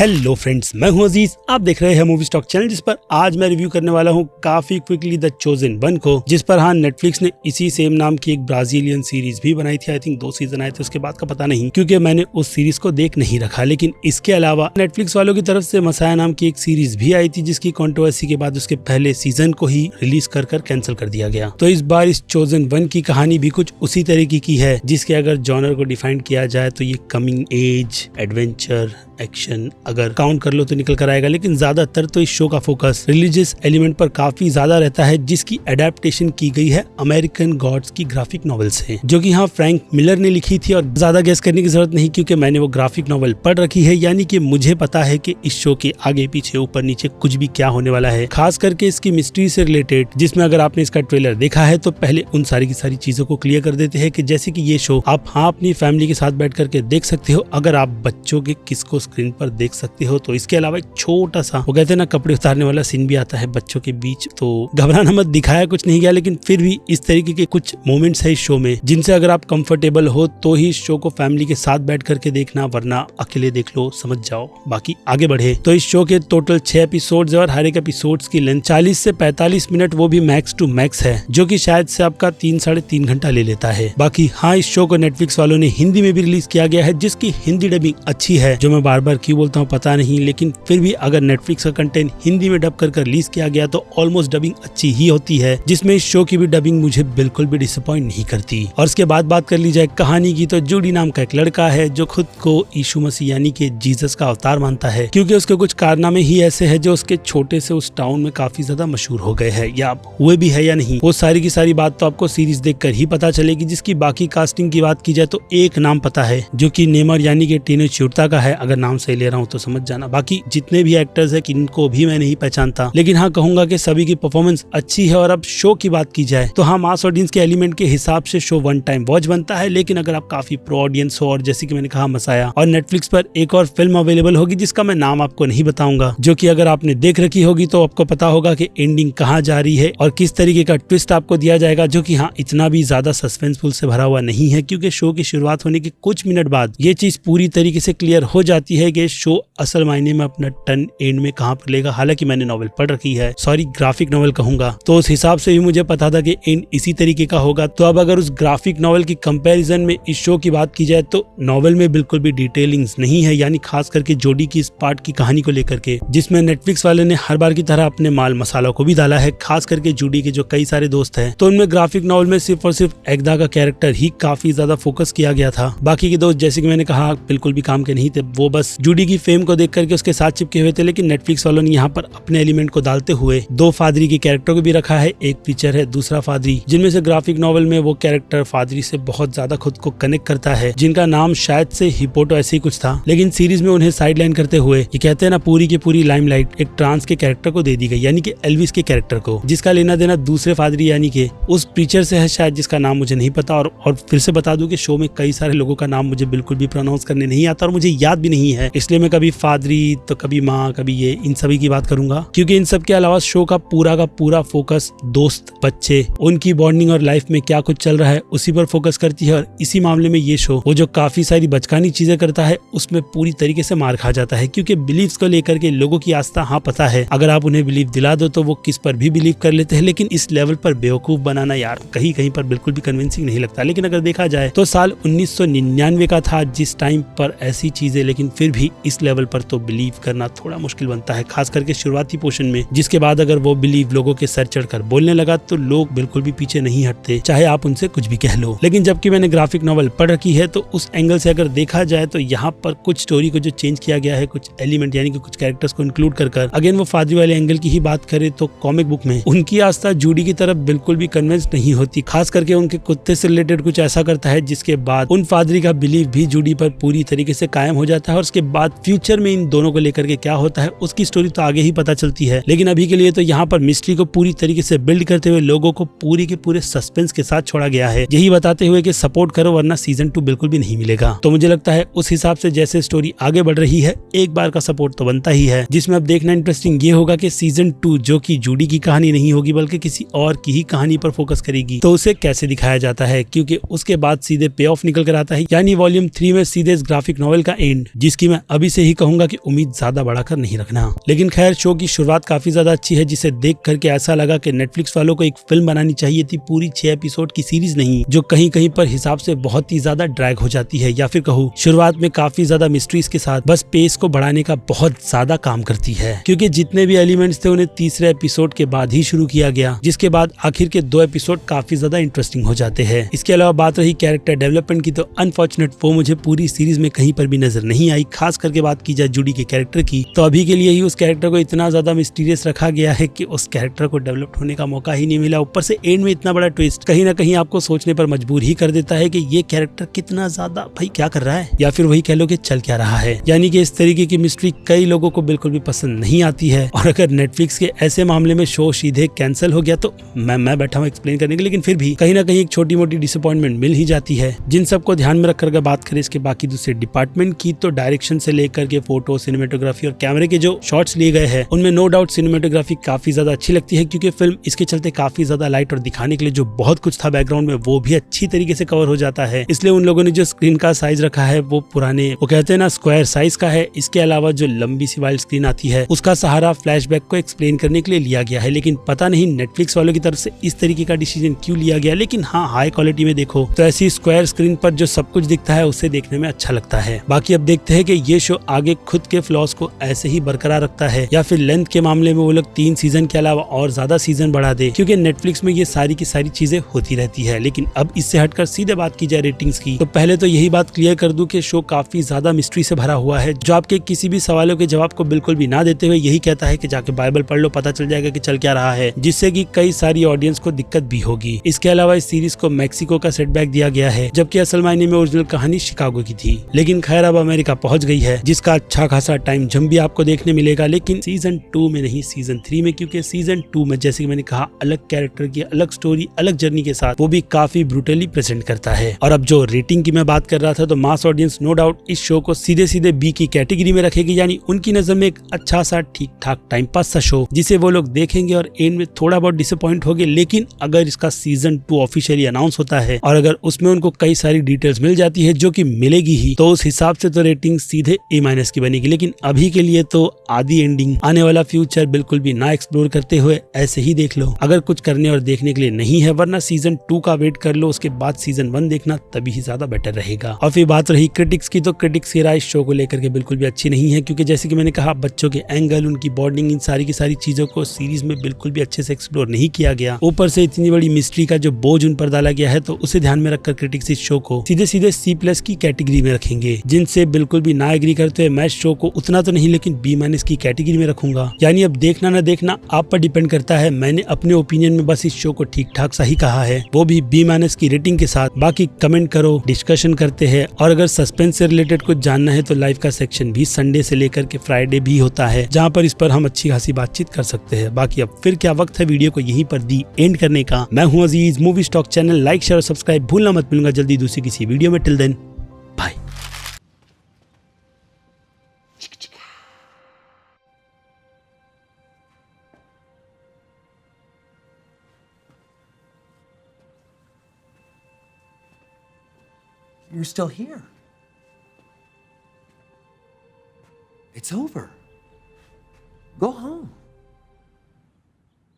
Hello friends, मैं हूं अजीज। आप देख रहे हैं मूवी स्टॉक चैनल, जिस पर आज मैं रिव्यू करने वाला हूं काफी क्विकली द चोजन वन को, जिस पर नेटफ्लिक्स ने इसी सेम नाम की एक ब्राजीलियन सीरीज भी बनाई थी। आई थिंक 2 सीजन आए थे, उसके बाद का पता नहीं क्योंकि मैंने उस सीरीज को देख नहीं रखा। लेकिन इसके अलावा नेटफ्लिक्स वालों की तरफ से मसाया नाम की एक सीरीज भी आई थी, जिसकी कंट्रोवर्सी के बाद उसके पहले सीजन को ही रिलीज कर कैंसिल कर दिया गया। तो इस बार इस चोजन वन की कहानी भी कुछ उसी तरीके की है, जिसके अगर जॉनर को डिफाइन किया जाए तो ये कमिंग एज, एडवेंचर, एक्शन अगर काउंट कर लो तो निकल कर आएगा। लेकिन ज्यादातर तो इस शो का फोकस रिलीजियस एलिमेंट पर काफी ज्यादा रहता है, जिसकी एडेप्टेशन की गई है अमेरिकन गॉड्स की ग्राफिक नॉवेल से, जो कि फ्रैंक मिलर ने लिखी थी। और ज्यादा गेस करने की जरूरत नहीं, क्योंकि मैंने वो ग्राफिक नॉवेल पढ़ रखी है, यानी कि मुझे पता है कि इस शो के आगे पीछे ऊपर नीचे कुछ भी क्या होने वाला है, खास करके इसकी मिस्ट्री से रिलेटेड, जिसमें अगर आपने इसका ट्रेलर देखा है तो पहले उन सारी की सारी चीजों को क्लियर कर देते हैं कि जैसे कि ये शो आप अपनी फैमिली के साथ बैठ करके देख सकते हो, अगर आप बच्चों के किसको स्क्रीन पर देख सकते हो तो। इसके अलावा एक छोटा सा, वो कहते हैं ना, कपड़े उतारने वाला सीन भी आता है बच्चों के बीच। तो घबराना मत, दिखाया कुछ नहीं गया, लेकिन फिर भी इस तरीके के कुछ मोमेंट्स है इस शो में जिनसे अगर आप कंफर्टेबल हो तो ही इस शो को फैमिली के साथ बैठ करके देखना, वरना अकेले देख लो, समझ जाओ। बाकी आगे बढ़े तो इस शो के टोटल 6 एपिसोड्स है और हर एक एपिसोड्स की लेंथ 40 से 45 मिनट, वो भी मैक्स टू मैक्स है, जो कि शायद से आपका 3-3.5 घंटा ले लेता है। बाकी इस शो को नेटफ्लिक्स वालों ने हिंदी में भी रिलीज किया गया है, जिसकी हिंदी डबिंग अच्छी है। जो मैं बार बार क्यों बोलता हूँ पता नहीं, लेकिन फिर भी अगर नेटफ्लिक्स का कंटेंट हिंदी में डब कर रिलीज किया गया तो ऑलमोस्ट डबिंग अच्छी ही होती है, जिसमें इस शो की भी डबिंग मुझे बिल्कुल भी डिसअपॉइंट नहीं करती। और इसके बाद बात कर ली जाए कहानी की, तो जूडी नाम का एक लड़का है जो खुद को यीशु मसीह यानी कि जीसस का अवतार मानता है, क्योंकि उसके कुछ कारनामे ही ऐसे हैं जो उसके छोटे से उस टाउन में काफी ज्यादा मशहूर हो गए हैं, या हुए भी है या नहीं, वो सारी की सारी बात तो आपको सीरीज देखकर ही पता चलेगी। जिसकी बाकी कास्टिंग की बात की जाए तो एक नाम पता है, जो कि नेमर यानी कि टीनो चिरुता का है, अगर नाम सही ले रहा हूँ तो समझ जाना। बाकी जितने भी एक्टर्स है किनको भी मैं नहीं पहचानता, लेकिन कहूंगा कि सभी की परफॉर्मेंस अच्छी है। और अब शो की बात की जाए तो मास ऑडियंस के एलिमेंट के हिसाब से शो वन टाइम वॉच बनता है। लेकिन अगर आप काफी प्रो ऑडियंस हो, और जैसे कि मैंने कहा मसाया, और नेटफ्लिक्स पर एक और फिल्म अवेलेबल होगी जिसका मैं नाम आपको नहीं बताऊंगा, जो कि अगर आपने देख रखी होगी तो आपको पता होगा कि एंडिंग कहाँ जा रही है और किस तरीके का ट्विस्ट आपको दिया जाएगा, जो कि इतना भी ज्यादा सस्पेंसफुल से भरा हुआ नहीं है, क्योंकि शो की शुरुआत होने के कुछ मिनट बाद ये चीज पूरी तरीके से क्लियर हो जाती है कि शो असल मायने में अपना टर्न एंड में कहां पर लेगा। हालांकि मैंने नॉवेल पढ़ रखी है, सॉरी ग्राफिक नॉवेल कहूंगा, तो उस हिसाब से भी मुझे पता था कि एंड इसी तरीके का होगा। तो अब अगर उस ग्राफिक नॉवेल की कंपैरिजन में इस शो की बात की जाए तो नॉवेल में बिल्कुल भी डिटेलिंग्स नहीं है, यानी खास करके जोडी की इस पार्ट की कहानी को लेकर के, जिसमें नेटफ्लिक्स वाले ने हर बार की तरह अपने माल मसालों को भी डाला है, खास करके जोडी के जो कई सारे दोस्त हैं। तो उनमें ग्राफिक नॉवेल में सिर्फ और सिर्फ एग्दा का कैरेक्टर ही काफी ज्यादा फोकस किया गया था। बाकी के दोस्त जैसे कि मैंने कहा बिल्कुल भी काम के नहीं थे, वो बस जोडी की फेम को देख करके उसके साथ चिपके हुए थे। लेकिन नेटफ्लिक्स वालों ने यहाँ पर अपने एलिमेंट को डालते हुए 2 फादरी के कैरेक्टर को भी रखा है, एक टीचर है, दूसरा फादरी, जिनमें से ग्राफिक नॉवेल में वो कैरेक्टर फादरी से बहुत ज्यादा खुद को कनेक्ट करता है, जिनका नाम शायद से हिपोटो ऐसे ही कुछ था। लेकिन सीरीज में उन्हें साइड लाइन करते हुए ये कहते हैं ना, पूरी की पूरी लाइमलाइट एक ट्रांस के कैरेक्टर को दे दी गई, यानी कि एल्विस के कैरेक्टर को, जिसका लेना देना दूसरे फादरी यानी कि उस प्रीचर से है शायद, जिसका नाम मुझे नहीं पता। और फिर से बता दूं कि शो में कई सारे लोगों का नाम मुझे बिल्कुल भी प्रोनाउंस करने नहीं आता और मुझे याद भी नहीं है, इसलिए मैं कभी फादरी तो कभी माँ कभी ये इन सभी की बात करूंगा, क्योंकि इन सब के अलावा शो का पूरा फोकस दोस्त, बच्चे, उनकी बॉन्डिंग और लाइफ में क्या कुछ चल रहा है उसी पर फोकस करती है। और इसी मामले में ये शो वो जो काफी सारी बचकानी चीजें करता है उसमें पूरी तरीके से मार खा जाता है, क्योंकि बिलीव्स को लेकर के लोगों की आस्था पता है, अगर आप उन्हें बिलीव दिला दो तो वो किस पर भी बिलीव कर लेते हैं। लेकिन इस लेवल पर बेवकूफ बनाना यार कहीं पर बिल्कुल भी कन्विंसिंग नहीं लगता। लेकिन अगर देखा जाए तो साल 1999 का था जिस टाइम पर ऐसी चीजें, लेकिन फिर भी इस लेवल पर तो बिलीव करना थोड़ा मुश्किल बनता है, खास करके शुरुआती पोर्शन में, जिसके बाद अगर वो बिलीव लोगों के सर चढ़कर बोलने लगा तो लोग बिल्कुल भी पीछे नहीं हटते, चाहे आप उनसे कुछ भी कह लो। लेकिन जबकि मैंने ग्राफिक नॉवेल पढ़ रखी है तो उस एंगल से अगर देखा जाए तो यहाँ पर कुछ स्टोरी को जो चेंज किया गया है, कुछ एलिमेंट यानी कि कुछ कैरेक्टर्स को इंक्लूड कर अगेन वो फादरी वाले एंगल की ही बात करें तो कॉमिक बुक में उनकी आस्था जूडी की तरफ बिल्कुल भी कन्विंस नहीं होती, खास करके उनके कुत्ते से रिलेटेड कुछ ऐसा करता है जिसके बाद उन फादरी का बिलीव भी जूडी पर पूरी तरीके से कायम हो जाता है। और उसके बाद फ्यूचर में इन दोनों को लेकर के क्या होता है उसकी स्टोरी तो आगे ही पता चलती है। लेकिन अभी के लिए तो यहाँ पर मिस्ट्री को पूरी तरीके से बिल्ड करते हुए लोगों को पूरी के पूरे सस्पेंस के साथ छोड़ा गया है, यही बताते हुए कि सपोर्ट करो वरना सीजन 2 बिल्कुल भी नहीं मिलेगा। तो मुझे लगता है उस हिसाब से जैसे स्टोरी आगे बढ़ रही है एक बार का सपोर्ट तो बनता ही है, जिसमें अब देखना इंटरेस्टिंग ये होगा कि सीजन 2 जो कि जूडी की कहानी नहीं होगी बल्कि किसी और की ही कहानी पर फोकस करेगी तो उसे कैसे दिखाया जाता है, क्योंकि उसके बाद सीधे पे ऑफ निकल कर आता है, यानी वॉल्यूम 3 में सीधे इस ग्राफिक नॉवेल का एंड, जिस जिसकी मैं अभी से ही कहूंगा कि उम्मीद ज्यादा बढ़ाकर नहीं रखना। लेकिन खैर, शो की शुरुआत काफी ज्यादा अच्छी है, जिसे देख करके ऐसा लगा कि नेटफ्लिक्स वालों को एक फिल्म बनानी चाहिए थी, पूरी 6 एपिसोड की सीरीज नहीं, जो कहीं कहीं पर हिसाब से बहुत ही ज्यादा ड्रैग हो जाती है, या फिर कहूँ शुरुआत में काफी ज्यादा मिस्ट्रीज के साथ बस पेस को बढ़ाने का बहुत ज्यादा काम करती है। क्योंकि जितने भी एलिमेंट्स थे उन्हें तीसरे एपिसोड के बाद ही शुरू किया गया, जिसके बाद आखिर के 2 एपिसोड काफी ज्यादा इंटरेस्टिंग हो जाते हैं। इसके अलावा बात रही कैरेक्टर डेवलपमेंट की, तो अनफॉर्चुनेट वो मुझे पूरी सीरीज में कहीं पर भी नजर नहीं आई। खास करके बात की जाए जूडी के कैरेक्टर की, तो अभी के लिए ही उस कैरेक्टर को इतना ज्यादा मिस्टीरियस रखा गया है कि उस कैरेक्टर को डेवलप होने का मौका ही नहीं मिला। ऊपर से एंड में इतना बड़ा ट्विस्ट कहीं ना कहीं आपको सोचने पर मजबूर ही कर देता है कि ये कैरेक्टर कितना ज्यादा भाई क्या कर रहा है, या फिर वही कह लो कि चल क्या रहा है। यानी कि इस तरीके की मिस्ट्री कई लोगों को बिल्कुल भी पसंद नहीं आती है। और अगर नेटफ्लिक्स के ऐसे मामले में शो सीधे कैंसिल हो गया तो मैं बैठा हूँ एक्सप्लेन करने के, लेकिन फिर भी कहीं ना कहीं एक छोटी मोटी डिसअपॉइंटमेंट मिल ही जाती है। जिन सबको ध्यान में रखकर अगर बात करें इसके बाकी दूसरे डिपार्टमेंट की, तो डायरेक्शन से लेकर के फोटो, सिनेमेटोग्राफी और कैमरे के जो शॉट्स लिए गए हैं उनमें नो डाउट सिनेमेटोग्राफी काफी ज्यादा अच्छी लगती है, क्योंकि फिल्म इसके चलते काफी ज्यादा लाइट और दिखाने के लिए जो बहुत कुछ था बैकग्राउंड में वो भी अच्छी तरीके से कवर हो जाता है। इसलिए उन लोगों ने जो स्क्रीन का साइज रखा है वो पुराने वो कहते हैं ना स्क्वायर साइज का है। इसके अलावा जो लंबी सी वाइड स्क्रीन आती है उसका सहारा फ्लैशबैक को एक्सप्लेन करने के लिए लिया गया है। लेकिन पता नहीं नेटफ्लिक्स वालों की तरफ से इस तरीके का डिसीजन क्यों लिया गया। लेकिन हाँ, हाई क्वालिटी में देखो तो ऐसी स्क्वायर स्क्रीन पर जो सब कुछ दिखता है उससे देखने में अच्छा लगता है। बाकी अब देखते हैं कि ये शो आगे खुद के फ्लॉज को ऐसे ही बरकरार रखता है या फिर लेंथ के मामले में वो लोग 3 सीजन के अलावा और ज्यादा सीजन बढ़ा दे, क्योंकि नेटफ्लिक्स में ये सारी की सारी चीजें होती रहती है। लेकिन अब इससे हटकर सीधे बात की जाए रेटिंग्स की, तो पहले तो यही बात क्लियर कर दूं कि शो काफी ज्यादा मिस्ट्री से भरा हुआ है, जो आपके किसी भी सवालों के जवाब को बिल्कुल भी ना देते हुए यही कहता है कि जाके बाइबल पढ़ लो, पता चल जाएगा कि चल क्या रहा है, जिससे कि कई सारी ऑडियंस को दिक्कत भी होगी। इसके अलावा इस सीरीज को मैक्सिको का सेटबैक दिया गया है, जबकि असल मायने में ओरिजिनल कहानी शिकागो की थी। लेकिन खैर अब अमेरिका पहुंच गई है, जिसका अच्छा खासा टाइम जंप भी आपको देखने मिलेगा, लेकिन सीजन 2 में नहीं, सीजन 3 में, क्योंकि सीजन 2 में जैसे कि मैंने कहा अलग कैरेक्टर की अलग स्टोरी अलग जर्नी के साथ वो भी काफी ब्रूटली प्रेजेंट करता है। और अब जो रेटिंग की मैं बात कर रहा था, तो मास ऑडियंस नो डाउट इस शो को सीधे सीधे बी की कैटेगरी में रखेगी, यानी उनकी नजर में एक अच्छा सा ठीक ठाक टाइम पास सा शो, जिसे वो लोग देखेंगे और एंड में थोड़ा बहुत डिसअपॉइंट होंगे। लेकिन अगर इसका सीजन 2 ऑफिशियली अनाउंस होता है और अगर उसमें उनको कई सारी डिटेल्स मिल जाती है, जो कि मिलेगी ही, तो उस हिसाब से तो रेटिंग सीधे A- की बनेगी। लेकिन अभी के लिए तो आधी एंडिंग, आने वाला फ्यूचर बिल्कुल भी ना एक्सप्लोर करते हुए ऐसे ही देख लो, अगर कुछ करने और देखने के लिए नहीं है, वरना सीजन 2 का वेट कर लो, उसके बाद सीजन 1 देखना, तभी ही ज्यादा बेटर रहेगा। और फिर बात रही क्रिटिक्स की, तो क्रिटिक्स की राय इस शो को लेकर के बिल्कुल भी अच्छी नहीं है, क्योंकि जैसे कि मैंने कहा बच्चों के एंगल, उनकी बॉन्डिंग, इन सारी की सारी चीजों को सीरीज में बिल्कुल भी अच्छे से एक्सप्लोर नहीं किया गया। ऊपर से इतनी बड़ी मिस्ट्री का जो बोझ उन पर डाला गया है, तो उसे ध्यान में रखकर क्रिटिक्स इस शो को सीधे सीधे C+ की कैटेगरी में रखेंगे, जिनसे बिल्कुल भी ना एग्री करते हुए मैं शो को उतना तो नहीं लेकिन B- की कैटेगरी में रखूंगा। यानी अब देखना ना देखना आप पर डिपेंड करता है। मैंने अपने ओपिनियन में बस इस शो को ठीक ठाक सा ही कहा है, वो भी B- की रेटिंग के साथ। बाकी कमेंट करो, डिस्कशन करते हैं, और अगर सस्पेंस से रिलेटेड कुछ जानना है तो लाइव का सेक्शन भी संडे से लेकर के फ्राइडे भी होता है, जहाँ पर इस पर हम अच्छी खासी बातचीत कर सकते हैं। बाकी अब फिर क्या वक्त है वीडियो को यहीं पर दी एंड करने का। मैं हूँ Aziz, movie stock channel like share और सब्सक्राइब भूलना मत। मिलूंगा जल्दी दूसरी किसी वीडियो में। Till then bye. You're still here. It's over. Go home.